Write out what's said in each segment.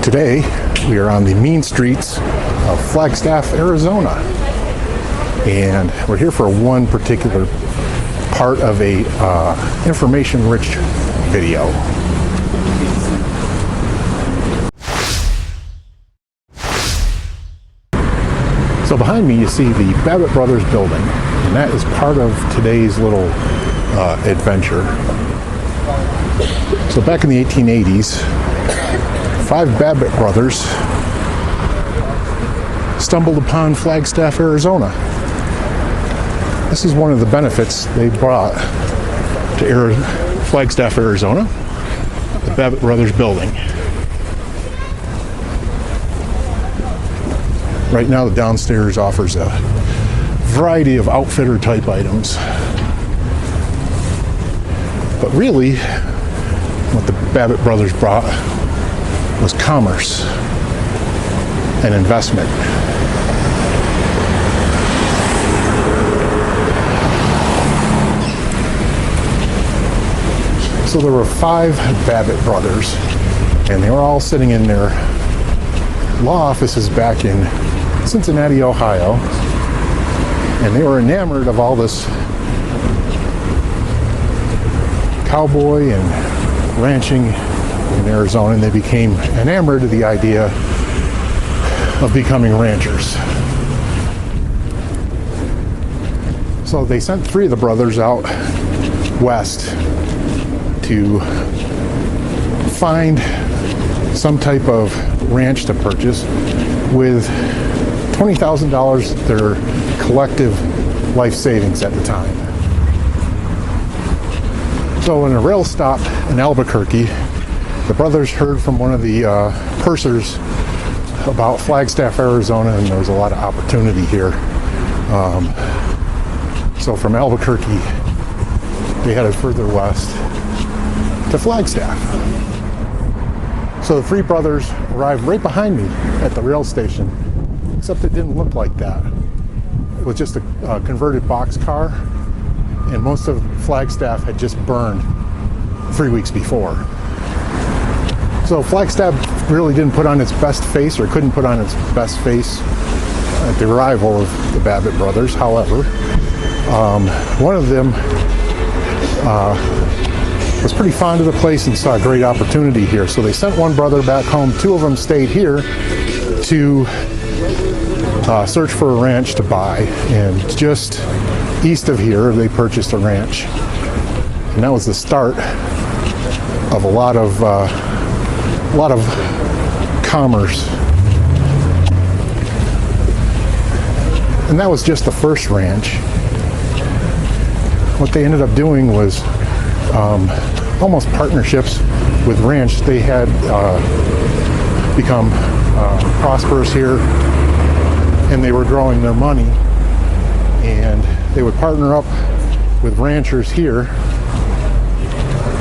Today, we are on the mean streets of Flagstaff, Arizona. And we're here for one particular part of a information-rich video. So behind me you see the Babbitt Brothers building, and that is part of today's little adventure. So back in the 1880s, 5 Babbitt brothers stumbled upon Flagstaff, Arizona. This is one of the benefits they brought to Flagstaff, Arizona, the Babbitt Brothers building. Right now the downstairs offers a variety of outfitter type items. But really, what the Babbitt brothers brought was commerce and investment. So there were 5 Babbitt brothers, and they were all sitting in their law offices back in Cincinnati, Ohio, and they were enamored of all this cowboy and ranching in Arizona, and they became enamored of the idea of becoming ranchers. So they sent 3 of the brothers out west to find some type of ranch to purchase with $20,000, their collective life savings at the time. So in a rail stop in Albuquerque, the brothers heard from one of the pursers about Flagstaff, Arizona, and there was a lot of opportunity here. So from Albuquerque, they headed further west to Flagstaff. So the 3 brothers arrived right behind me at the rail station, except it didn't look like that. It was just a converted boxcar, and most of Flagstaff had just burned 3 weeks before. So Flagstaff really didn't put on its best face, or couldn't put on its best face at the arrival of the Babbitt brothers. However, one of them was pretty fond of the place and saw a great opportunity here. So they sent one brother back home. 2 of them stayed here to search for a ranch to buy. And just east of here, they purchased a ranch. And that was the start of a lot of commerce. And that was just the first ranch. What they ended up doing was almost partnerships with ranch. They had become prosperous here, and they were growing their money, and they would partner up with ranchers here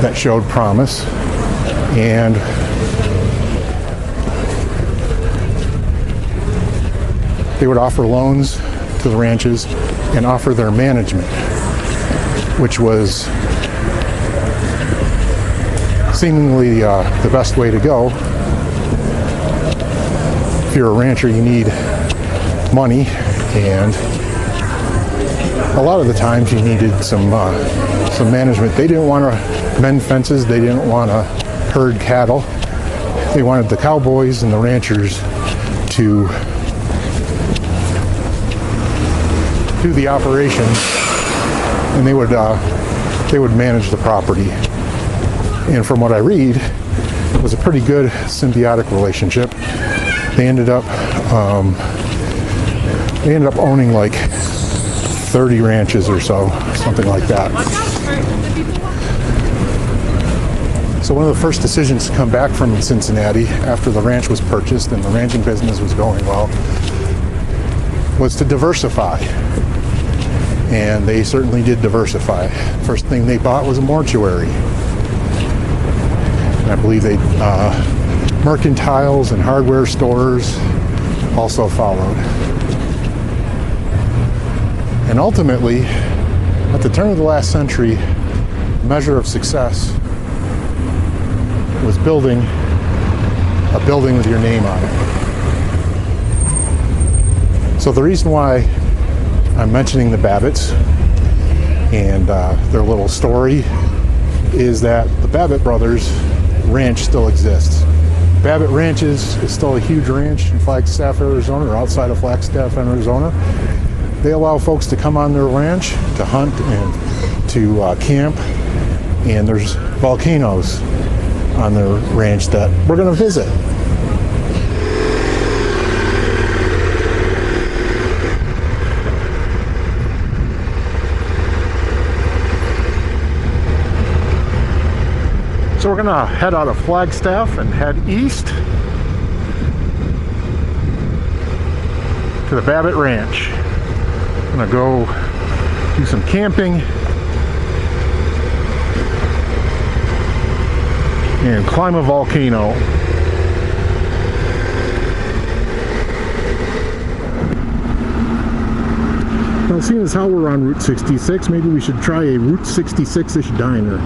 that showed promise, and they would offer loans to the ranches and offer their management, which was seemingly the best way to go. If you're a rancher, you need money, and a lot of the times you needed some management. They didn't want to mend fences. They didn't want to herd cattle. They wanted the cowboys and the ranchers to do the operation, and they would manage the property. And from what I read, it was a pretty good symbiotic relationship. They ended up owning like 30 ranches or so, something like that. So one of the first decisions to come back from Cincinnati after the ranch was purchased and the ranching business was going well was to diversify. And they certainly did diversify. First thing they bought was a mortuary. And I believe they mercantiles and hardware stores also followed. And ultimately, at the turn of the last century, the measure of success was building a building with your name on it. So the reason why I'm mentioning the Babbitts and their little story is that the Babbitt brothers ranch still exists. Babbitt Ranch is still a huge ranch in Flagstaff, Arizona, or outside of Flagstaff, Arizona. They allow folks to come on their ranch to hunt and to camp, and there's volcanoes on their ranch that we're going to visit. So we're gonna head out of Flagstaff and head east to the Babbitt Ranch. I'm gonna go do some camping and climb a volcano. Now, seeing as how we're on Route 66, maybe we should try a Route 66-ish diner.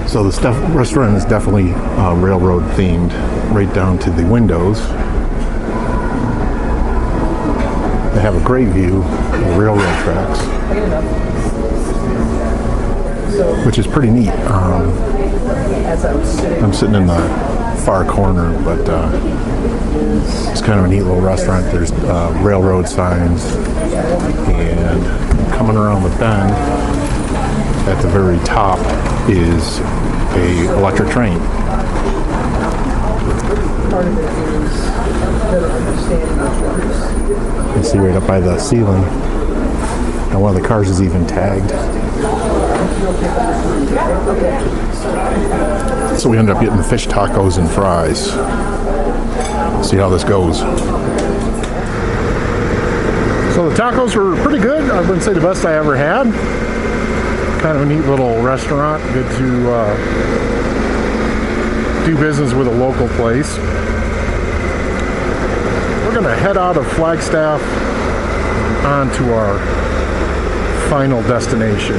So the restaurant is definitely railroad themed, right down to the windows. They have a great view of the railroad tracks, which is pretty neat. I'm sitting in the far corner, but it's kind of a neat little restaurant. There's railroad signs, and coming around the bend at the very top is a electric train. You can see right up by the ceiling, and one of the cars is even tagged. So we ended up getting fish tacos and fries. See how this goes. So the tacos were pretty good. I wouldn't say the best I ever had. Kind of a neat little restaurant. Good to do business with a local place. We're going to head out of Flagstaff onto our final destination.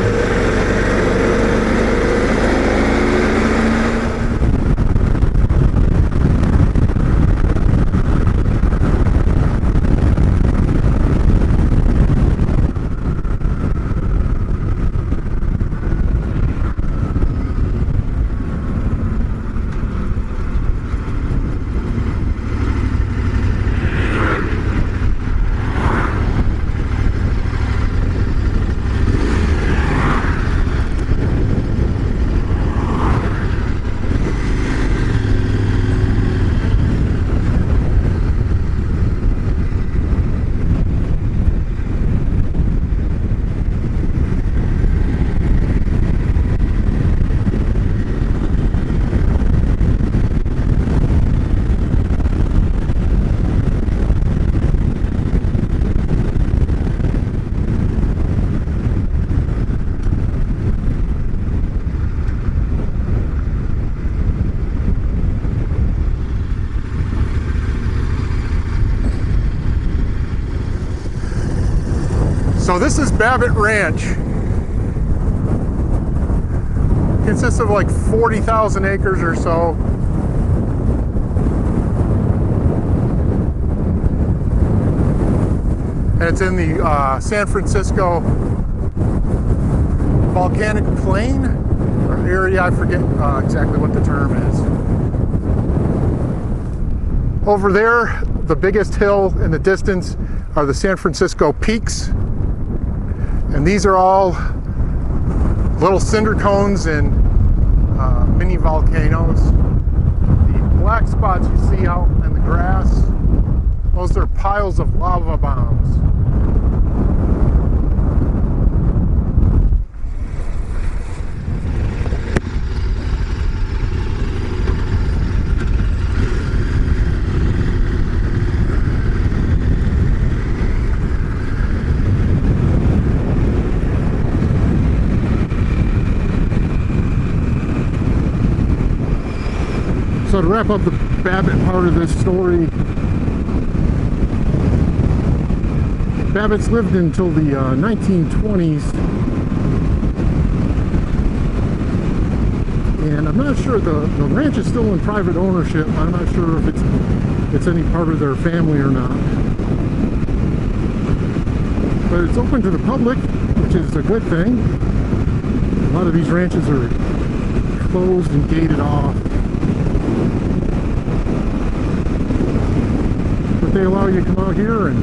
So this is Babbitt Ranch. Consists of like 40,000 acres or so. And it's in the San Francisco Volcanic Plain or area. I forget exactly what the term is. Over there, the biggest hill in the distance are the San Francisco Peaks. And these are all little cinder cones and mini volcanoes. The black spots you see out in the grass, those are piles of lava bombs. So to wrap up the Babbitt part of this story, Babbitt's lived until the 1920s, and I'm not sure, the ranch is still in private ownership. I'm not sure if it's any part of their family or not. But it's open to the public, which is a good thing. A lot of these ranches are closed and gated off. But they allow you to come out here and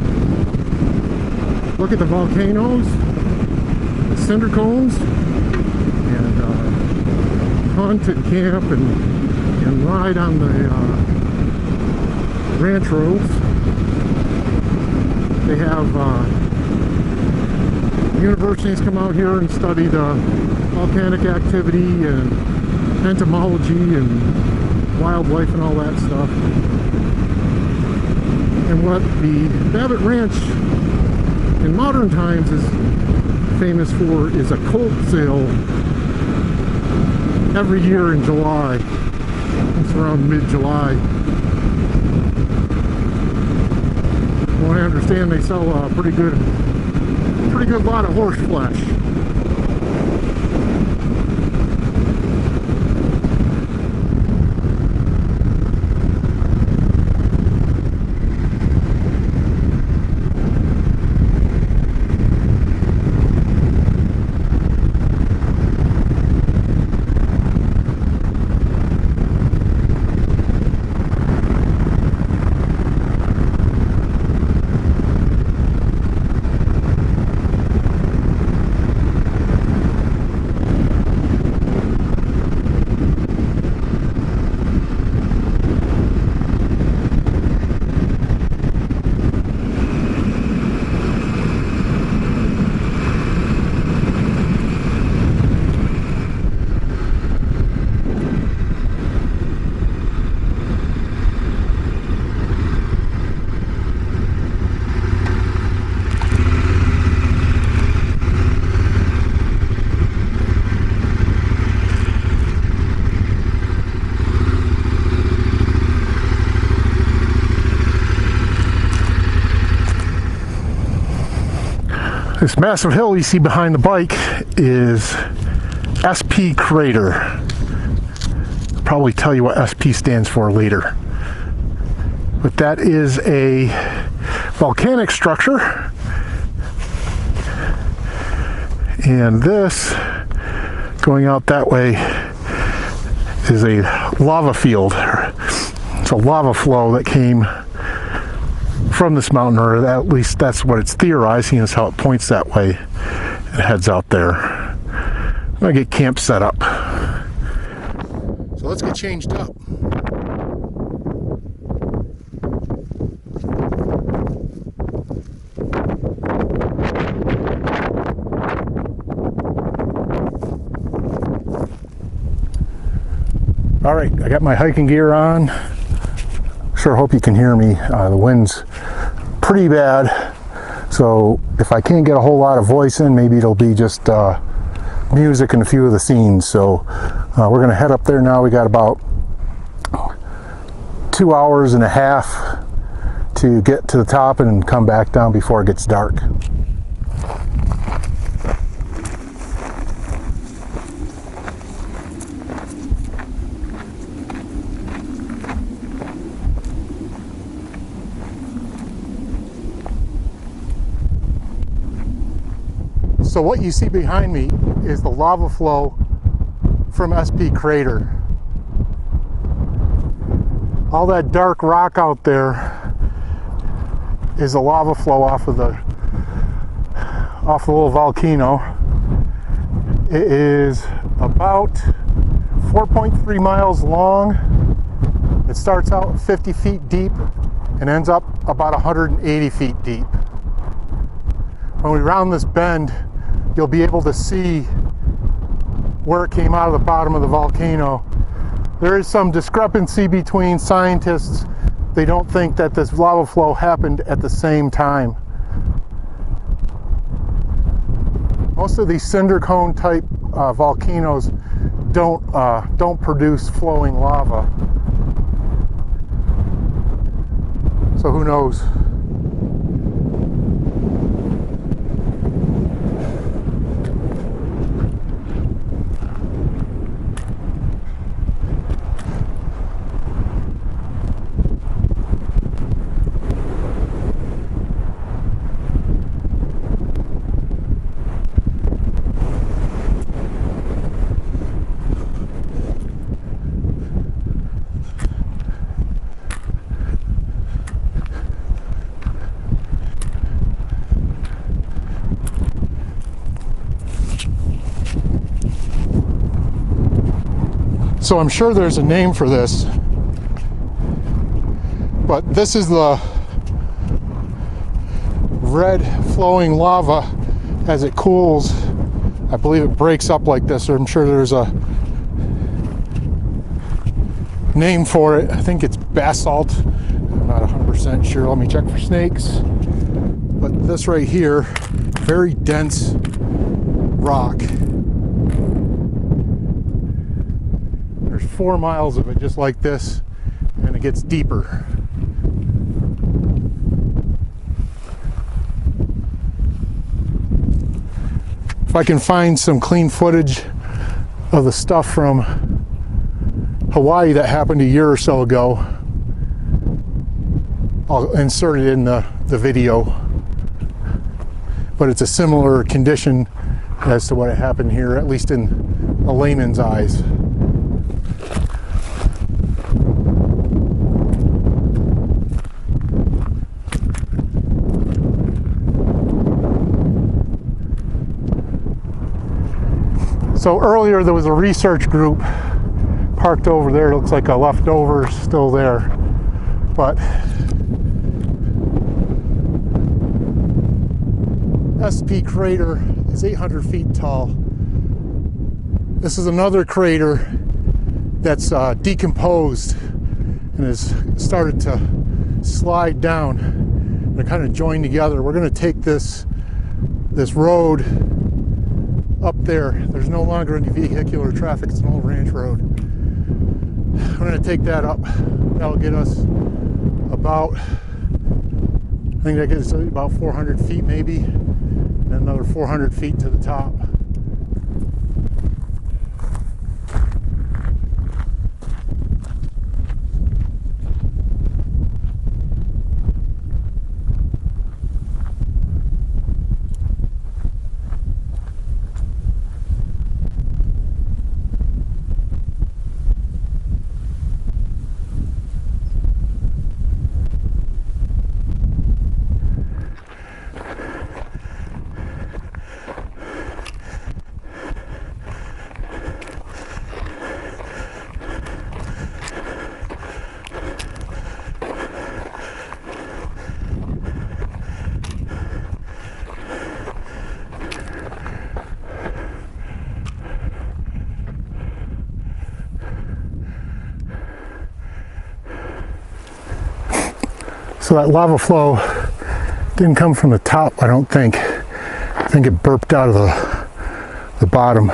look at the volcanoes, the cinder cones, and hunt and camp and ride on the ranch roads. They have universities come out here and study the volcanic activity and entomology and wildlife and all that stuff. And what the Babbitt Ranch in modern times is famous for is a colt sale every year in July. It's around mid-July. From what I understand, they sell a pretty good lot of horse flesh. This massive hill you see behind the bike is SP Crater. I'll probably tell you what SP stands for later. But that is a volcanic structure. And this, going out that way, is a lava field. It's a lava flow that came from this mountain, or at least that's what it's theorizing, is how it points that way and heads out there. I'm gonna get camp set up. So let's get changed up. All right, I got my hiking gear on. Sure hope you can hear me. The wind's pretty bad, so if I can't get a whole lot of voice in, maybe it'll be just music and a few of the scenes. So we're gonna head up there now. We got about 2 hours and a half to get to the top and come back down before it gets dark. So what you see behind me is the lava flow from SP Crater. All that dark rock out there is the lava flow off the little volcano. It is about 4.3 miles long. It starts out 50 feet deep and ends up about 180 feet deep. When we round this bend, you'll be able to see where it came out of the bottom of the volcano. There is some discrepancy between scientists. They don't think that this lava flow happened at the same time. Most of these cinder cone type volcanoes don't produce flowing lava. So who knows? So I'm sure there's a name for this, but this is the red flowing lava. As it cools, I believe it breaks up like this, or I'm sure there's a name for it. I think it's basalt. I'm not 100% sure. Let me check for snakes. But this right here, very dense rock. There's 4 miles of it just like this, and it gets deeper. If I can find some clean footage of the stuff from Hawaii that happened a year or so ago, I'll insert it in the video. But it's a similar condition as to what happened here, at least in a layman's eyes. So earlier there was a research group parked over there. It looks like a leftover still there. But SP crater is 800 feet tall. This is another crater that's decomposed and has started to slide down. They're kind of joined together. We're going to take this road up there. There's no longer any vehicular traffic. It's an old ranch road. We're going to take that up. That'll get us about, I think that gets us about 400 feet maybe, and another 400 feet to the top. So that lava flow didn't come from the top, I don't think. I think it burped out of the bottom.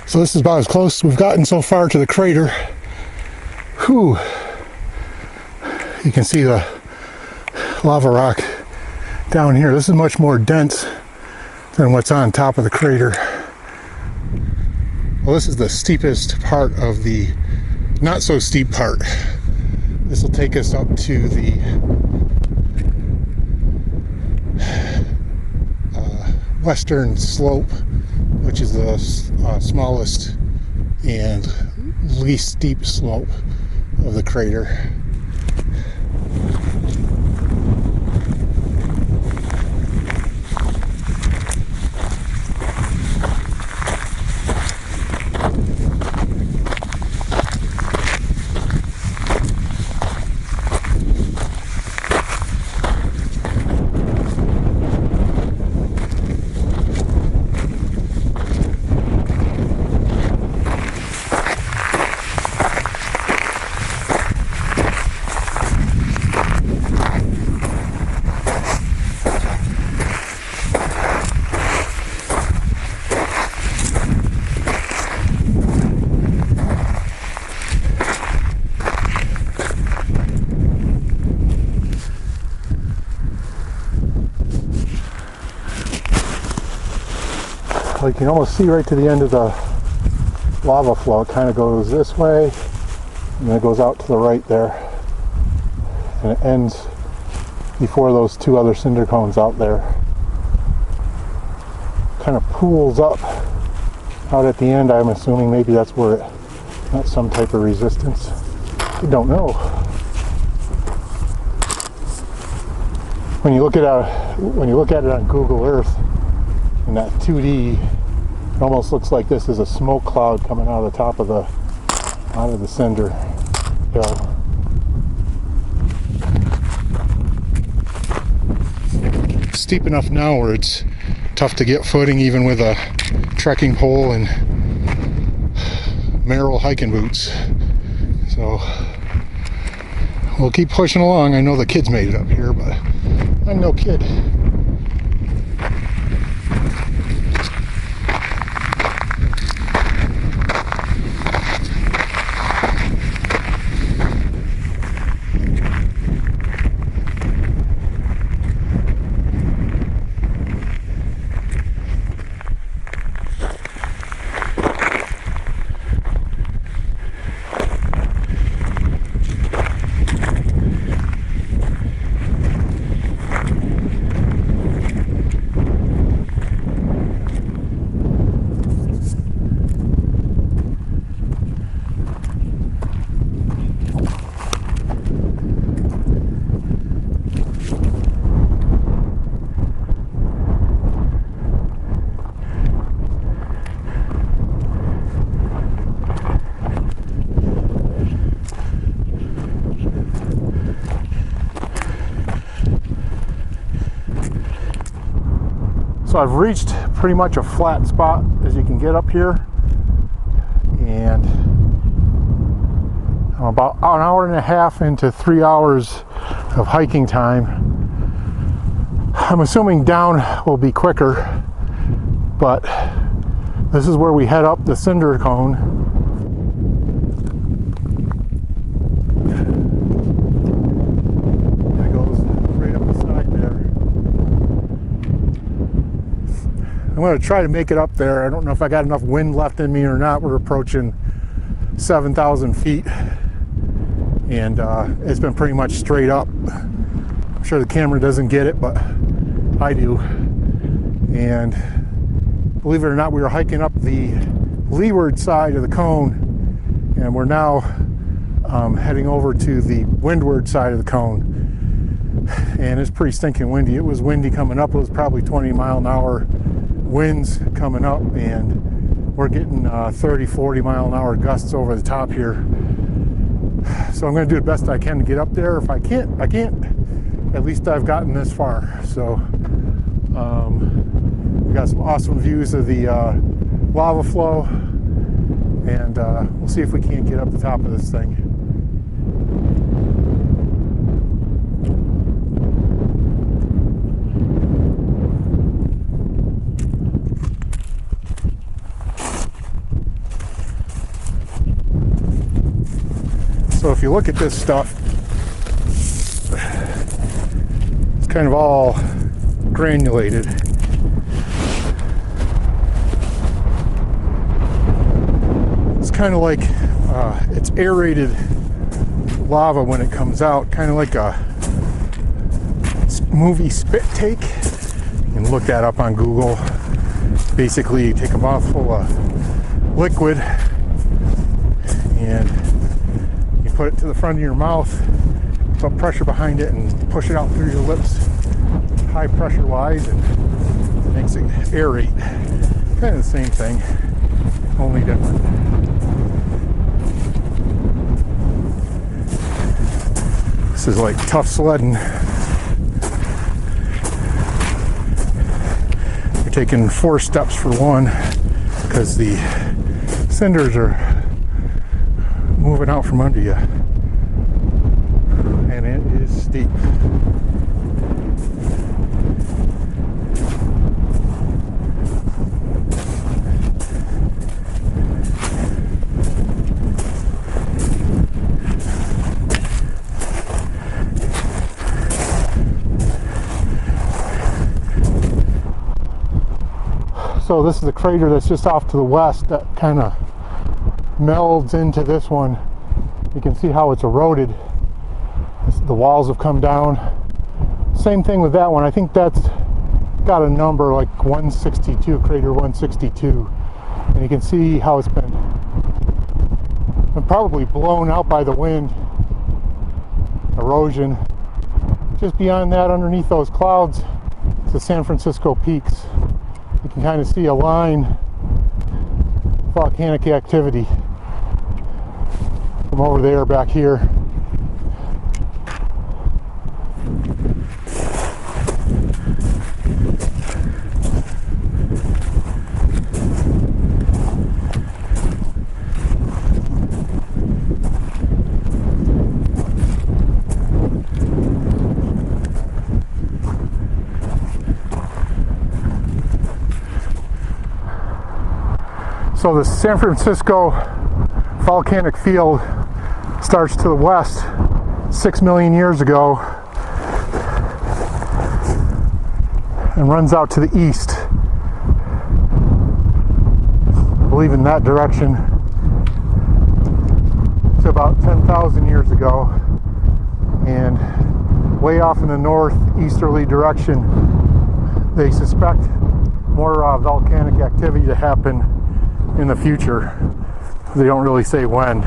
So this is about as close as we've gotten so far to the crater. Whew. You can see the lava rock down here. This is much more dense than what's on top of the crater. Well, this is the steepest part of the not so steep part. This will take us up to the western slope, which is the smallest and least steep slope of the crater. you can almost see right to the end of the lava flow. It kind of goes this way, and then it goes out to the right there, and it ends before those two other cinder cones out there. Kind of pools up out at the end. I'm assuming maybe that's where it got some type of resistance. I don't know. When you look at it on Google Earth in that 2D, it almost looks like this is a smoke cloud coming out of the top of the cinder hill. Steep enough now where it's tough to get footing even with a trekking pole and Merrell hiking boots. So we'll keep pushing along. I know the kids made it up here, but I'm no kid. So I've reached pretty much a flat spot as you can get up here, and I'm about an hour and a half into 3 hours of hiking time. I'm assuming down will be quicker, but this is where we head up the cinder cone. It goes right up the side there. I'm going to try to make it up there. I don't know if I got enough wind left in me or not. We're approaching 7,000 feet, and it's been pretty much straight up. I'm sure the camera doesn't get it, but I do. And believe it or not, we were hiking up the leeward side of the cone, and we're now heading over to the windward side of the cone. And it's pretty stinking windy. It was windy coming up. It was probably 20-mile-an-hour winds coming up, and we're getting 30-40 mile an hour gusts over the top here. So I'm going to do the best I can to get up there. If I can't, I can't. At least I've gotten this far. So we got some awesome views of the lava flow, and we'll see if we can't get up the top of this thing. So if you look at this stuff, it's kind of all granulated. It's kind of like it's aerated lava when it comes out, kind of like a movie spit take. You can look that up on Google. Basically, you take a mouthful of liquid and put it to the front of your mouth, put pressure behind it, and push it out through your lips high pressure wise, and it makes it aerate. Kind of the same thing, only different. This is like tough sledding. You're taking 4 steps for one because the cinders are moving out from under you, and it is steep. So this is the crater that's just off to the west that kind of melds into this one. You can see how it's eroded. The walls have come down. Same thing with that one. I think that's got a number like 162, crater 162. And you can see how it's been probably blown out by the wind, erosion. Just beyond that, underneath those clouds, it's the San Francisco peaks. You can kind of see a line of volcanic activity from over there back here. So the San Francisco volcanic field starts to the west 6 million years ago and runs out to the east. I believe in that direction to about 10,000 years ago, and way off in the northeasterly direction they suspect more volcanic activity to happen in the future. They don't really say when.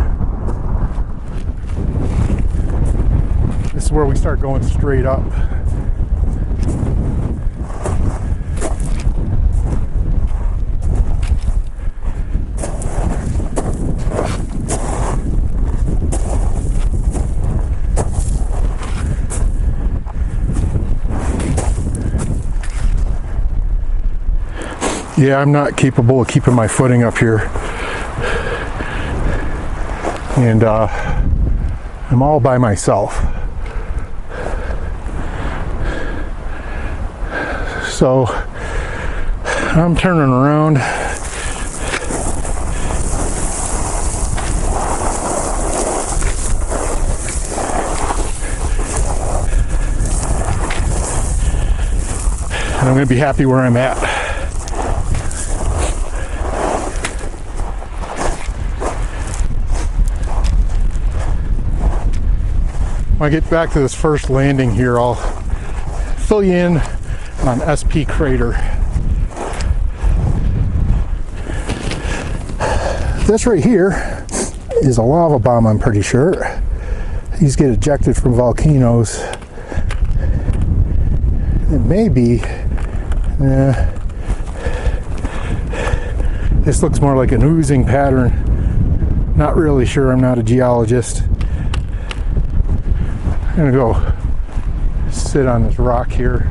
This is where we start going straight up. Yeah, I'm not capable of keeping my footing up here. And I'm all by myself. So I'm turning around. And I'm going to be happy where I'm at. When I get back to this first landing here, I'll fill you in on SP Crater. This right here is a lava bomb, I'm pretty sure. These get ejected from volcanoes. It may be, this looks more like an oozing pattern. Not really sure, I'm not a geologist. I'm gonna go sit on this rock here.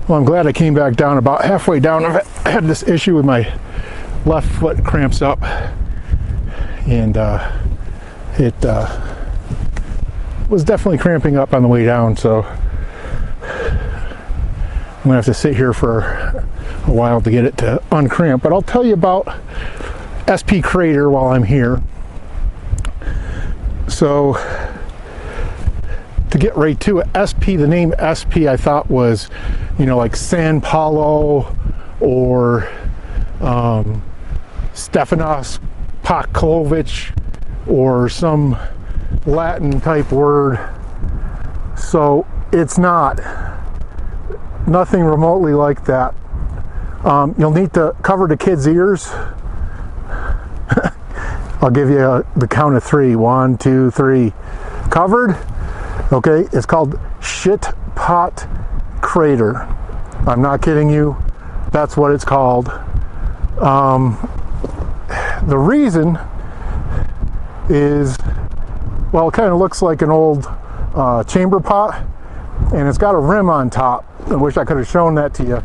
Well, I'm glad I came back down. About halfway down, I had this issue with my left foot cramps up, and it was definitely cramping up on the way down, so I'm gonna have to sit here for a while to get it to uncramp. But I'll tell you about SP Crater while I'm here. So, to get right to it, SP, the name SP I thought was, you know, like San Paulo or Stefanos Paklovich or some Latin type word. So it's not. Nothing remotely like that. You'll need to cover the kids' ears. I'll give you the count of 3. 1, 2, 3. Covered? Okay, it's called Shit Pot Crater. I'm not kidding you. That's what it's called. The reason is, well, it kind of looks like an old chamber pot, and it's got a rim on top. I wish I could have shown that to you.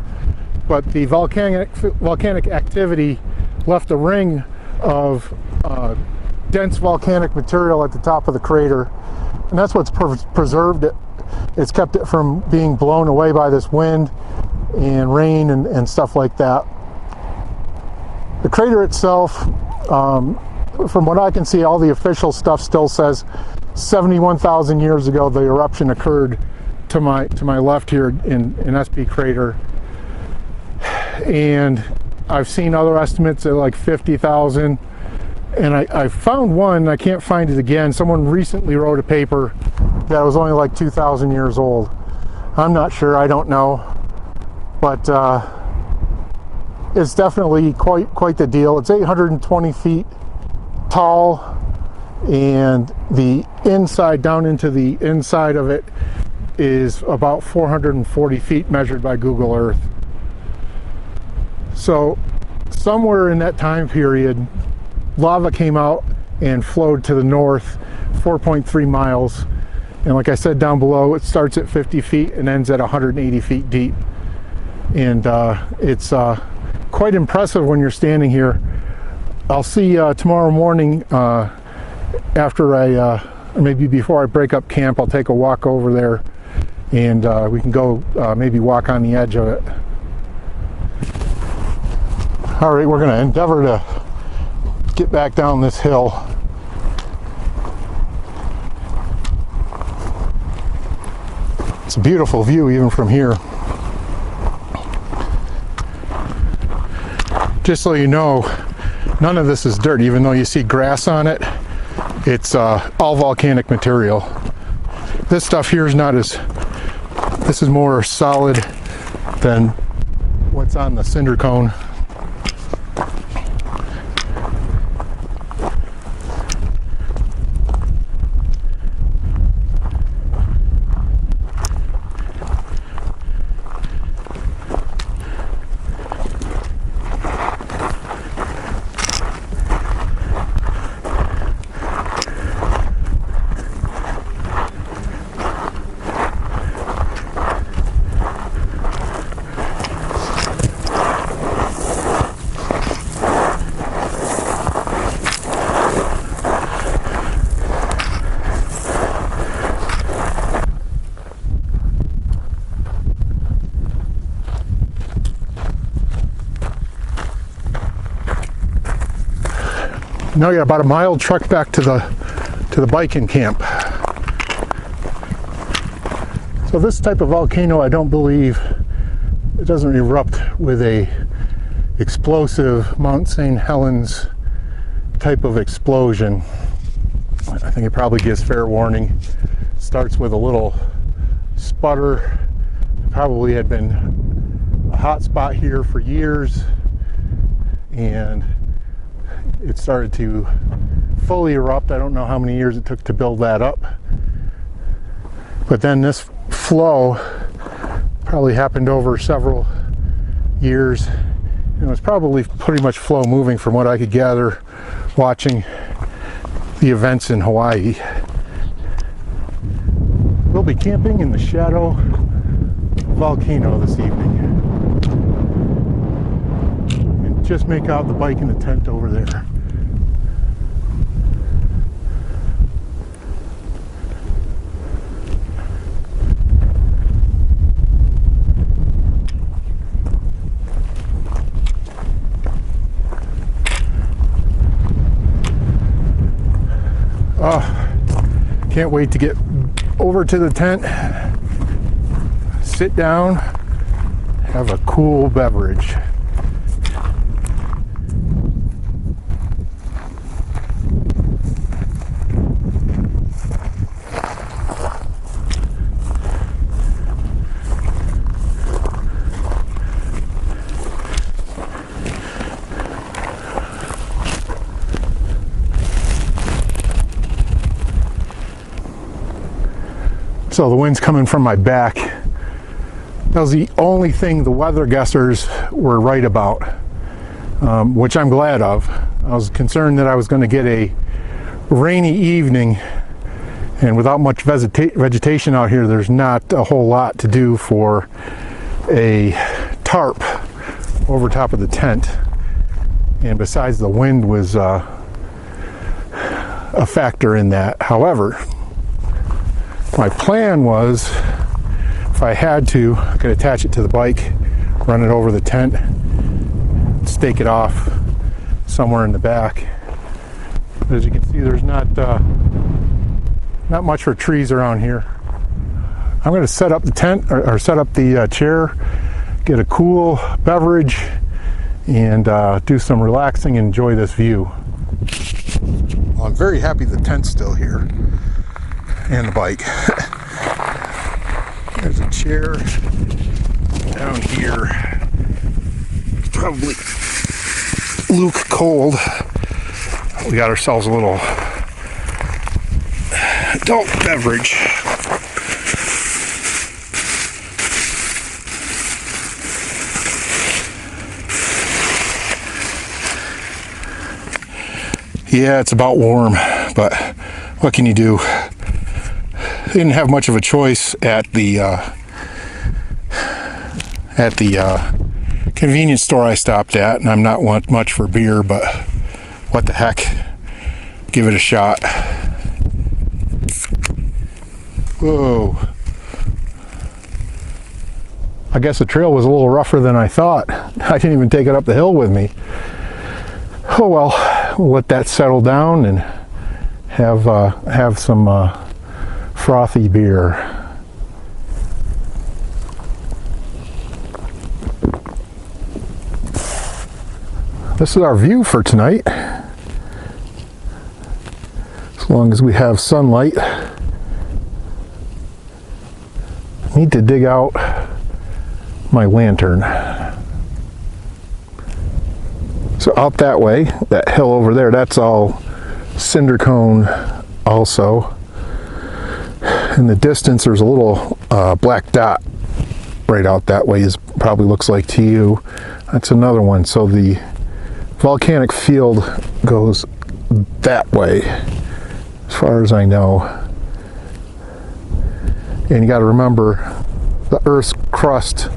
But the volcanic activity left a ring of dense volcanic material at the top of the crater, and that's what's preserved it. It's kept it from being blown away by this wind and rain and stuff like that. The crater itself, from what I can see, all the official stuff still says 71,000 years ago the eruption occurred to my left here in SP Crater, and I've seen other estimates at like 50,000, and I found one, I can't find it again. Someone recently wrote a paper that was only like 2,000 years old. I'm not sure, I don't know, but it's definitely quite the deal. It's 820 feet tall, and the inside, down into the inside of it, is about 440 feet measured by Google Earth. So somewhere in that time period, lava came out and flowed to the north 4.3 miles. And like I said down below, it starts at 50 feet and ends at 180 feet deep. And it's quite impressive when you're standing here. I'll see tomorrow morning after or maybe before I break up camp, I'll take a walk over there, and we can go maybe walk on the edge of it. All right, we're going to endeavor to get back down this hill. It's a beautiful view even from here. Just so you know, none of this is dirt. Even though you see grass on it, it's all volcanic material. This stuff here is not as, this is more solid than what's on the cinder cone. Now you got about a mile truck back to the biking camp. So this type of volcano, I don't believe, it doesn't erupt with a explosive Mount St. Helens type of explosion. I think it probably gives fair warning. Starts with a little sputter. Probably had been a hot spot here for years, and it started to fully erupt. I don't know how many years it took to build that up, but then this flow probably happened over several years, and it was probably pretty much flow moving from what I could gather watching the events in Hawaii. We'll be camping in the shadow volcano this evening, and just make out the bike and the tent over there. Oh, can't wait to get over to the tent, sit down, have a cool beverage. So the wind's coming from my back. That was the only thing the weather guessers were right about, which I'm glad of. I was concerned that I was going to get a rainy evening, and without much vegetation out here, there's not a whole lot to do for a tarp over top of the tent. And besides, the wind was a factor in that. However, my plan was, if I had to, I could attach it to the bike, run it over the tent, stake it off somewhere in the back. But as you can see, there's not much for trees around here. I'm going to set up the tent, or set up the chair, get a cool beverage, and do some relaxing and enjoy this view. Well, I'm very happy the tent's still here, and the bike. There's a chair down here. It's probably luke cold. We got ourselves a little adult beverage. Yeah, it's about warm, but what can you do? Didn't have much of a choice at the convenience store I stopped at, and I'm not much for beer, but what the heck, give it a shot. Whoa. I guess the trail was a little rougher than I thought. I didn't even take it up the hill with me. Oh well, we'll let that settle down and have some frothy beer. This is our view for tonight. As long as we have sunlight. I need to dig out my lantern. So out that way, that hill over there, that's all cinder cone also. In the distance, there's a little black dot right out that way, is probably looks like to you. That's another one. So the volcanic field goes that way, as far as I know. And you got to remember, the Earth's crust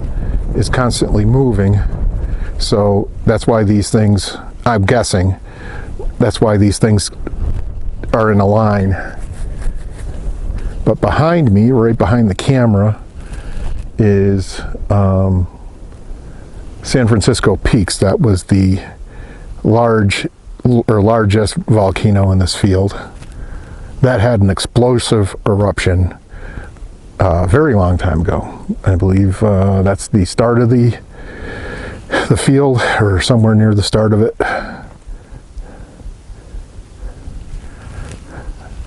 is constantly moving. So that's why these things, I'm guessing, that's why these things are in a line. But behind me, right behind the camera, is San Francisco Peaks. That was the largest volcano in this field. That had an explosive eruption a very long time ago. I believe that's the start of the field, or somewhere near the start of it.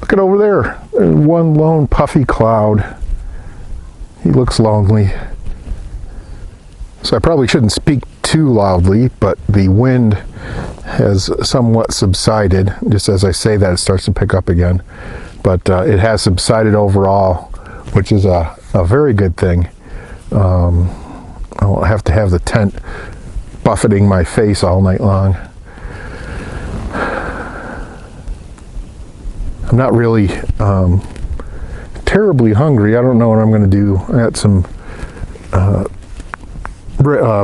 Look at over there. There's one lone puffy cloud. He looks lonely. So I probably shouldn't speak too loudly, but the wind has somewhat subsided. Just as I say that, it starts to pick up again. But it has subsided overall, which is a very good thing. I won't have to have the tent buffeting my face all night long. I'm not really terribly hungry. I don't know what I'm going to do. I got some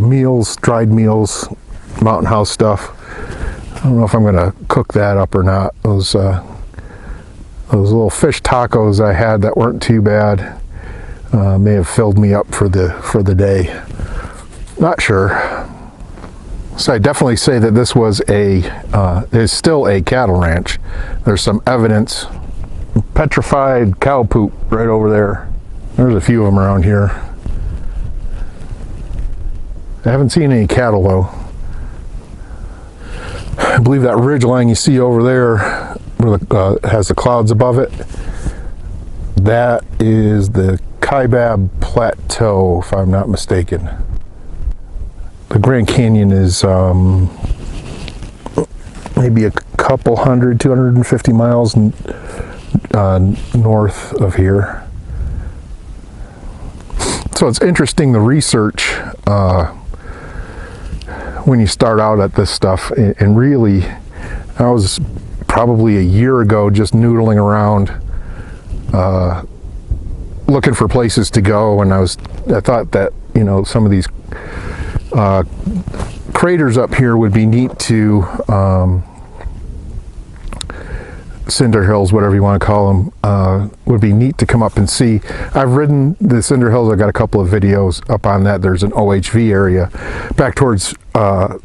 meals, dried meals, Mountain House stuff. I don't know if I'm going to cook that up or not. Those little fish tacos I had that weren't too bad may have filled me up for the day. Not sure. So I definitely say that this was is still a cattle ranch. There's some evidence. Petrified cow poop right over there. There's a few of them around here. I haven't seen any cattle though. I believe that ridge line you see over there, where has the clouds above it, that is the Kaibab Plateau, if I'm not mistaken. The Grand Canyon is maybe a couple 250 miles north of here. So it's interesting, the research when you start out at this stuff. And really, I was probably a year ago just noodling around looking for places to go, and I thought that, you know, some of these craters up here would be neat to cinder hills, whatever you want to call them, would be neat to come up and see. I've ridden the cinder hills. I've got a couple of videos up on that. There's an OHV area back towards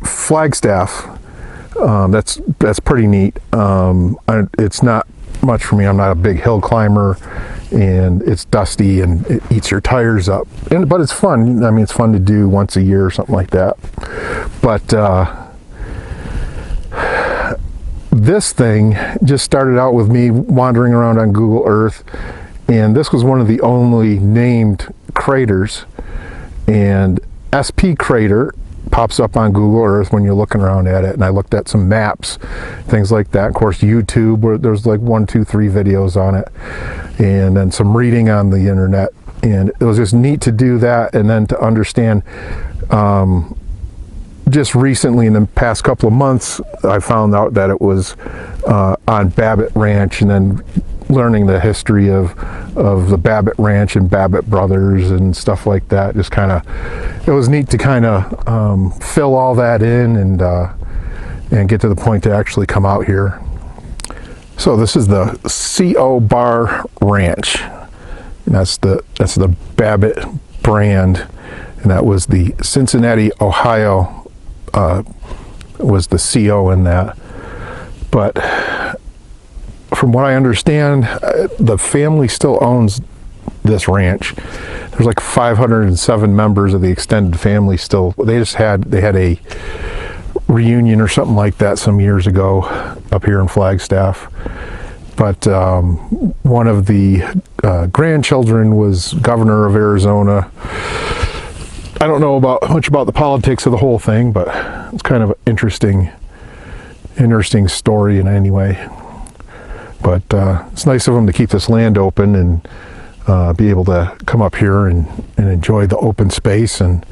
Flagstaff. That's pretty neat. It's not much for me. I'm not a big hill climber, and it's dusty and it eats your tires up. But it's fun. I mean, it's fun to do once a year or something like that. But this thing just started out with me wandering around on Google Earth, and this was one of the only named craters, and SP crater pops up on Google Earth when you're looking around at it. And I looked at some maps, things like that. Of course, YouTube, where there's like 1, 2, 3 videos on it, and then some reading on the internet. And it was just neat to do that, and then to understand. Just recently, in the past couple of months, I found out that it was on Babbitt Ranch, and then learning the history of the Babbitt Ranch and Babbitt brothers and stuff like that. Just kind of, it was neat to kind of fill all that in and get to the point to actually come out here. So this is the CO Bar Ranch, and that's the Babbitt brand, and that was the Cincinnati, Ohio. Was the CO in that. But from what I understand, the family still owns this ranch. There's like 507 members of the extended family still. They had a reunion or something like that some years ago up here in Flagstaff. But one of the grandchildren was governor of Arizona. I don't know much about the politics of the whole thing, but it's kind of an interesting story in any way. But it's nice of them to keep this land open and be able to come up here and enjoy the open space and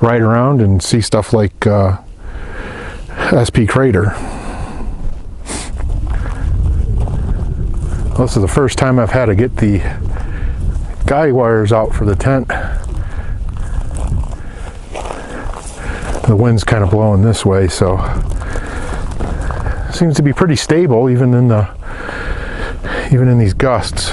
ride around and see stuff like SP Crater. Well, this is the first time I've had to get the guy wires out for the tent. The wind's kind of blowing this way, so seems to be pretty stable even in these gusts.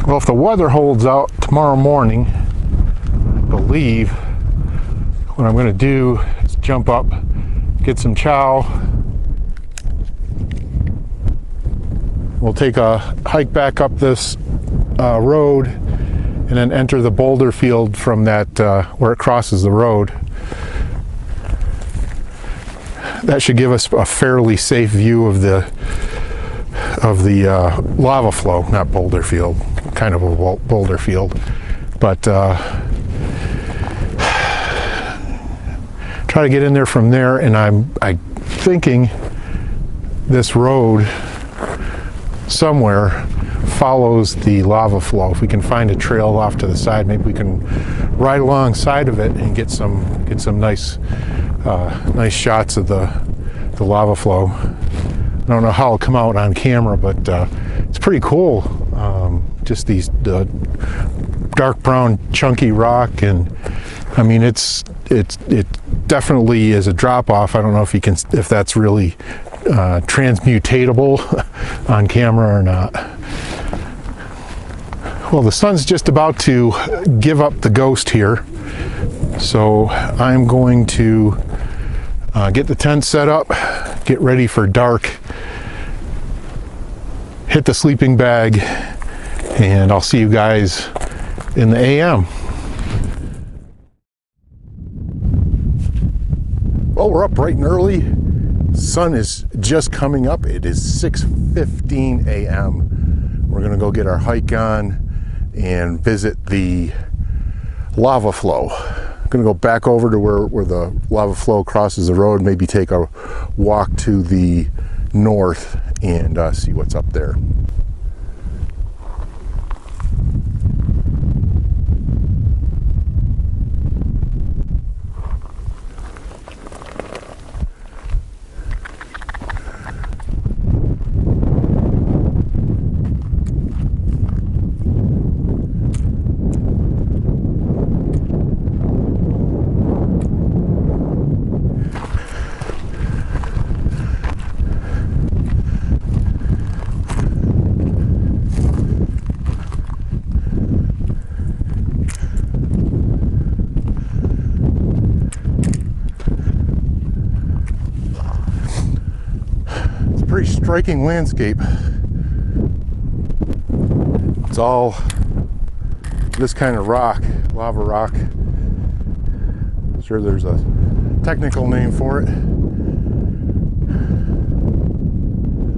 Well, if the weather holds out tomorrow morning, I believe what I'm going to do is jump up, get some chow. We'll take a hike back up this road and then enter the boulder field from that where it crosses the road. That should give us a fairly safe view of the lava flow, not boulder field, kind of a boulder field, but try to get in there from there. And I'm thinking this road somewhere follows the lava flow. If we can find a trail off to the side, maybe we can ride alongside of it and get some nice shots of the lava flow. I don't know how it'll come out on camera, but it's pretty cool. Just the dark brown chunky rock, and I mean it definitely is a drop off. I don't know if that's really transmutatable on camera or not. Well, the sun's just about to give up the ghost here, so I'm going to get the tent set up, get ready for dark, hit the sleeping bag, and I'll see you guys in the AM. Well, we're up bright and early. Sun is just coming up. It is 6:15 a.m. We're gonna go get our hike on and visit the lava flow. I'm gonna go back over to where the lava flow crosses the road, maybe take a walk to the north and see what's up there. very striking landscape. It's all this kind of rock, lava rock. I'm sure there's a technical name for it.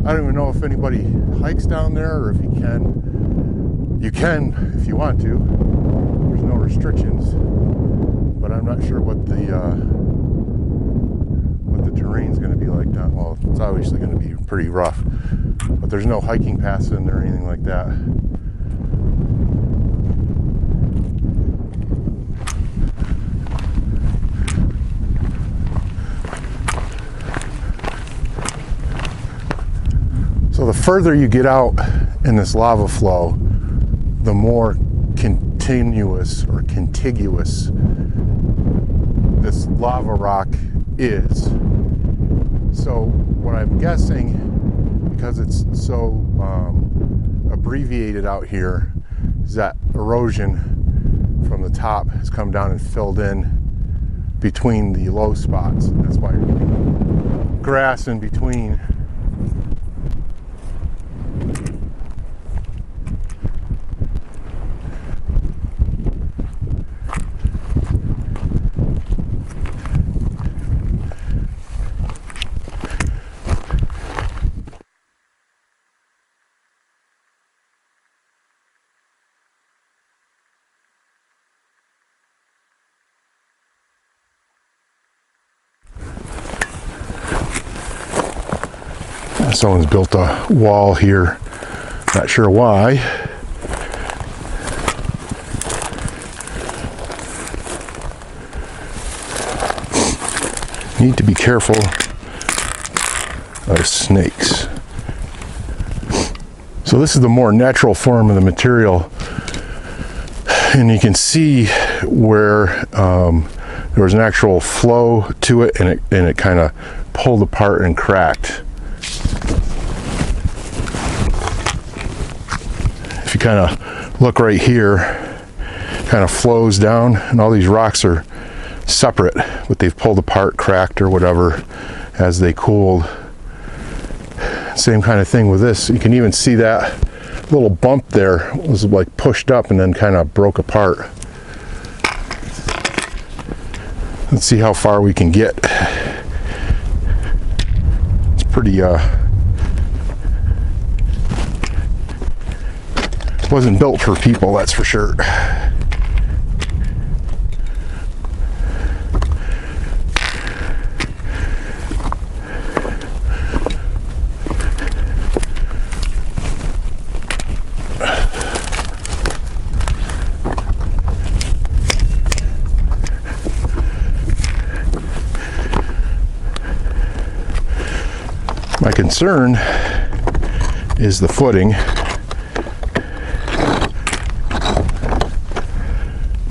I don't even know if anybody hikes down there or if you can. You can if you want to. There's no restrictions, but I'm not sure what the terrain's going to be like down. Well, it's obviously going to be pretty rough, but there's no hiking paths in there or anything like that. So the further you get out in this lava flow, the more continuous or contiguous this lava rock is. So what I'm guessing, because it's so abbreviated out here, is that erosion from the top has come down and filled in between the low spots. That's why you're getting grass in between. Someone's built a wall here, not sure why. Need to be careful of snakes. So this is the more natural form of the material, and you can see where there was an actual flow to it, and it kind of pulled apart and cracked. If you kind of look right here, kind of flows down, and all these rocks are separate, but they've pulled apart, cracked, or whatever as they cooled. Same kind of thing with this. You can even see that little bump there was like pushed up and then kind of broke apart. Let's see how far we can get. It's pretty wasn't built for people, that's for sure. My concern is the footing.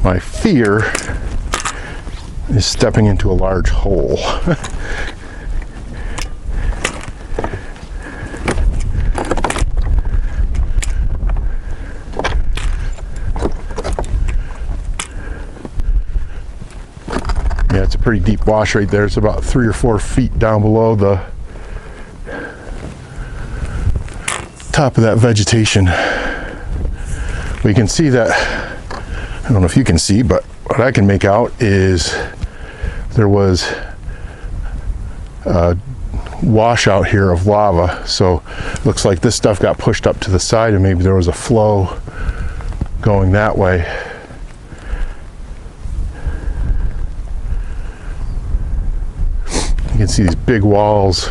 My fear is stepping into a large hole. Yeah, it's a pretty deep wash right there. It's about 3 or 4 feet down below the top of that vegetation. We can see that. I don't know if you can see, but what I can make out is there was a washout here of lava. So it looks like this stuff got pushed up to the side and maybe there was a flow going that way. You can see these big walls.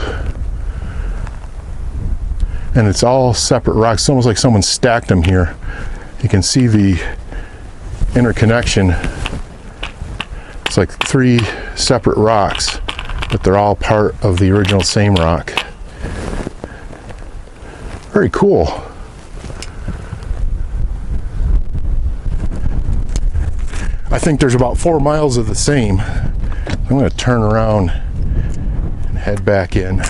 And it's all separate rocks. It's almost like someone stacked them here. You can see the interconnection. It's like 3 separate rocks, but they're all part of the original same rock. Very cool. I think there's about 4 miles of the same. I'm going to turn around and head back in.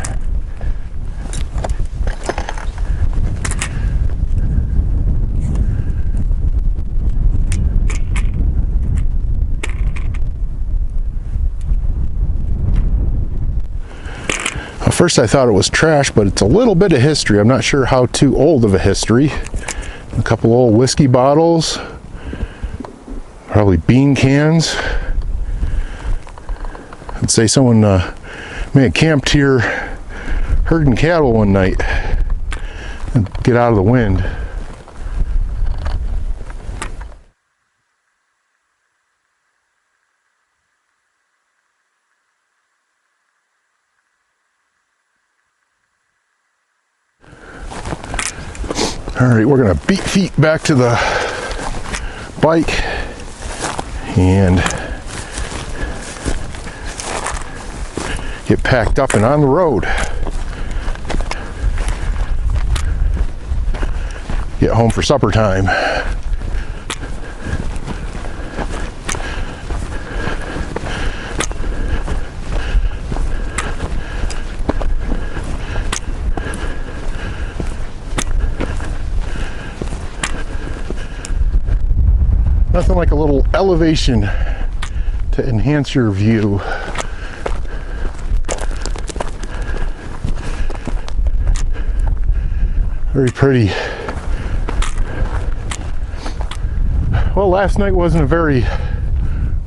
first I thought it was trash, but it's a little bit of history. I'm not sure how too old of a history. A couple old whiskey bottles, probably bean cans. I'd say someone may have camped here herding cattle one night and get out of the wind. All right, we're gonna beat feet back to the bike and get packed up and on the road. Get home for supper time. Nothing like a little elevation to enhance your view. Very pretty. Well, last night wasn't a very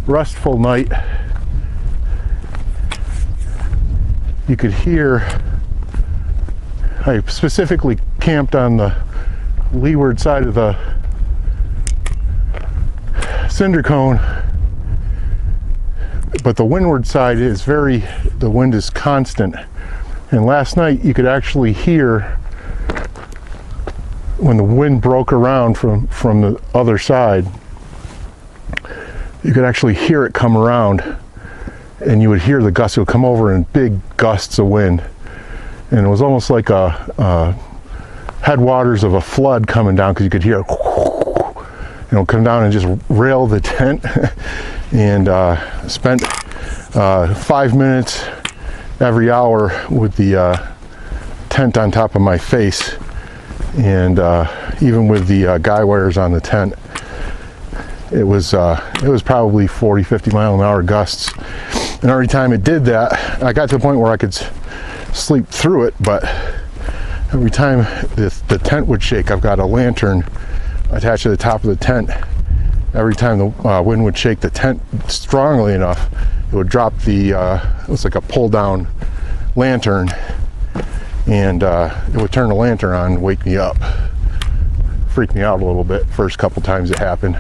restful night. You could hear, I specifically camped on the leeward side of the cinder cone, but the windward side is the wind is constant. And last night you could actually hear when the wind broke around from the other side, you could actually hear it come around, and you would hear the gusts. It would come over in big gusts of wind, and it was almost like a headwaters of a flood coming down, because you could hear it, come down and just rail the tent. And spent 5 minutes every hour with the tent on top of my face, and even with the guy wires on the tent, it was probably 40-50 mile an hour gusts. And every time it did that, I got to the point where I could sleep through it, but every time the tent would shake, I've got a lantern attached to the top of the tent. Every time the wind would shake the tent strongly enough, it would drop it was like a pull down lantern, and it would turn the lantern on and wake me up. Freaked me out a little bit first couple times it happened.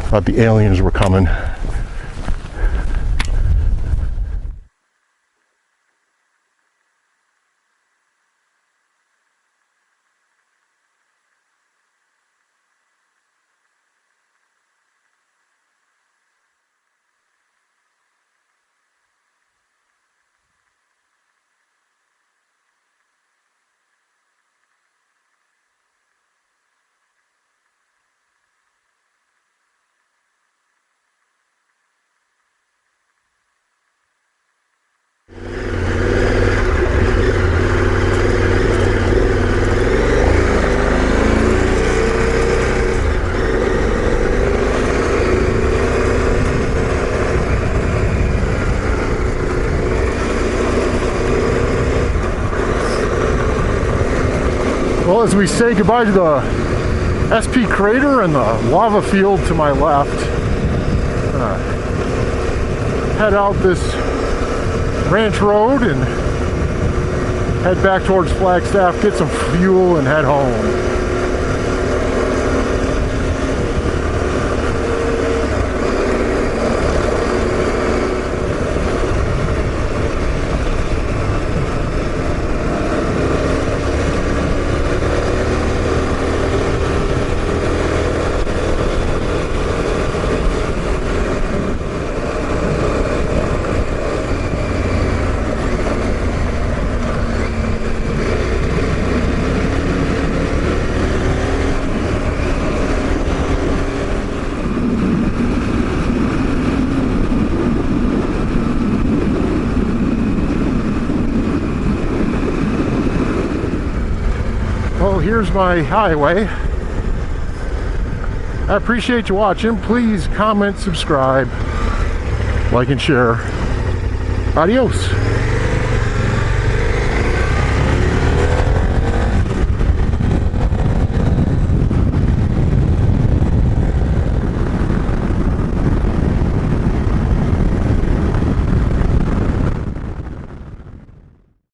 Thought the aliens were coming. Well, as we say goodbye to the SP crater and the lava field to my left, head out this ranch road and head back towards Flagstaff, get some fuel, and head home. Well, here's my highway. I appreciate you watching. Please comment, subscribe, like, and share. Adios.